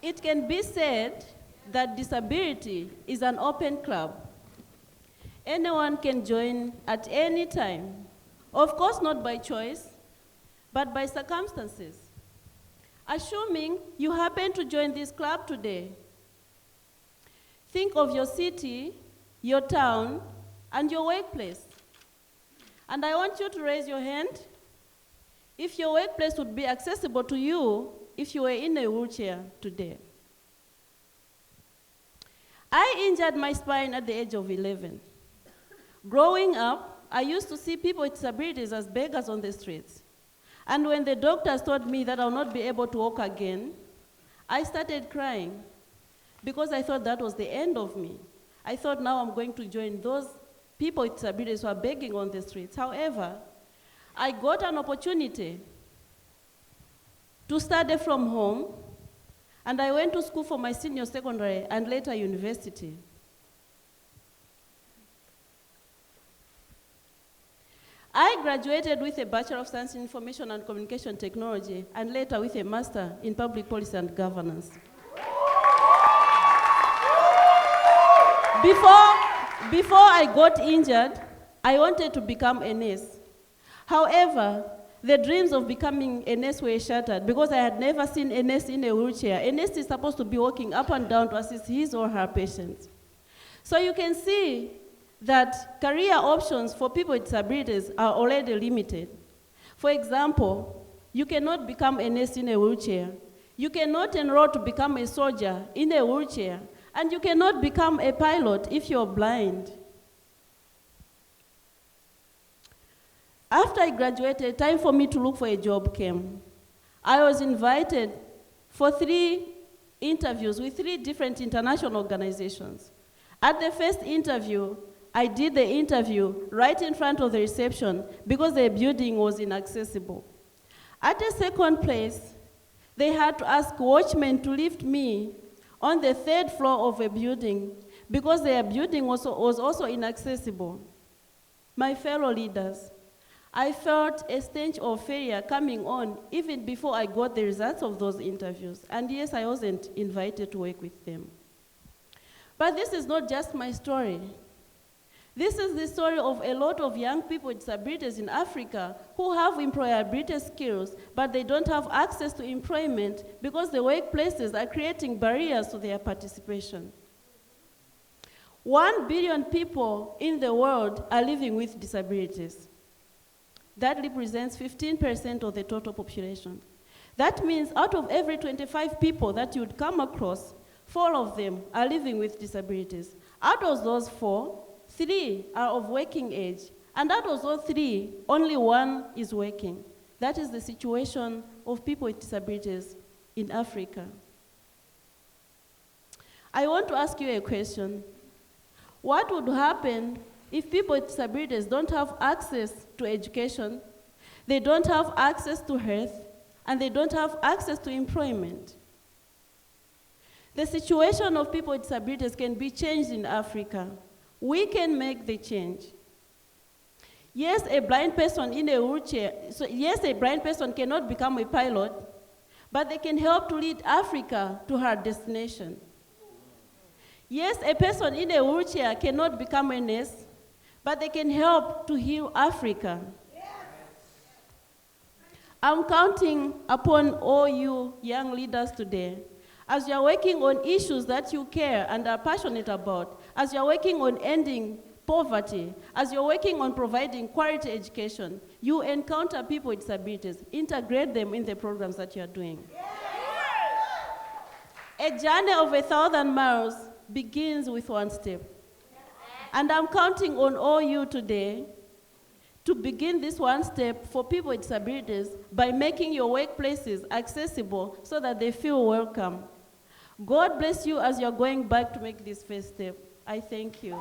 It can be said that disability is an open club. Anyone can join at any time. Of course, not by choice, but by circumstances. Assuming you happen to join this club today, think of your city, your town, and your workplace. And I want you to raise your hand if your workplace would be accessible to you if you were in a wheelchair today. I injured my spine at the age of 11. Growing up, I used to see people with disabilities as beggars on the streets. And when the doctors told me that I'll not be able to walk again, I started crying because I thought that was the end of me. I thought now I'm going to join those people with disabilities who are begging on the streets. However, I got an opportunity to study from home, and I went to school for my senior secondary and later university. I graduated with a Bachelor of Science in Information and Communication Technology and later with a Master in Public Policy and Governance. Before I got injured, I wanted to become a nurse. However, the dreams of becoming a nurse were shattered because I had never seen a nurse in a wheelchair. A nurse is supposed to be walking up and down to assist his or her patients. So you can see that career options for people with disabilities are already limited. For example, you cannot become a nurse in a wheelchair. You cannot enroll to become a soldier in a wheelchair. And you cannot become a pilot if you're blind. After I graduated, time for me to look for a job came. I was invited for 3 interviews with 3 different international organizations. At the first interview, I did the interview right in front of the reception because the building was inaccessible. At the second place, they had to ask watchmen to lift me on the 3rd floor of a building because their building was also inaccessible. My fellow leaders, I felt a stench of failure coming on even before I got the results of those interviews. And yes, I wasn't invited to work with them. But this is not just my story. This is the story of a lot of young people with disabilities in Africa who have employability skills, but they don't have access to employment because the workplaces are creating barriers to their participation. 1 billion people in the world are living with disabilities. That represents 15% of the total population. That means out of every 25 people that you'd come across, 4 of them are living with disabilities. Out of those 4, 3 are of working age, and out of those 3, only 1 is working. That is the situation of people with disabilities in Africa. I want to ask you a question. What would happen if people with disabilities don't have access to education, they don't have access to health, and they don't have access to employment? The situation of people with disabilities can be changed in Africa. We can make the change. Yes, a blind person in a wheelchair, yes, a blind person cannot become a pilot, but they can help to lead Africa to her destination. Yes, a person in a wheelchair cannot become a nurse, but they can help to heal Africa. Yes. I'm counting upon all you young leaders today. As you're working on issues that you care and are passionate about, as you're working on ending poverty, as you're working on providing quality education, you encounter people with disabilities, integrate them in the programs that you're doing. A journey of 1,000 miles begins with 1 step. And I'm counting on all you today to begin this 1 step for people with disabilities by making your workplaces accessible so that they feel welcome. God bless you as you're going back to make this first step. I thank you.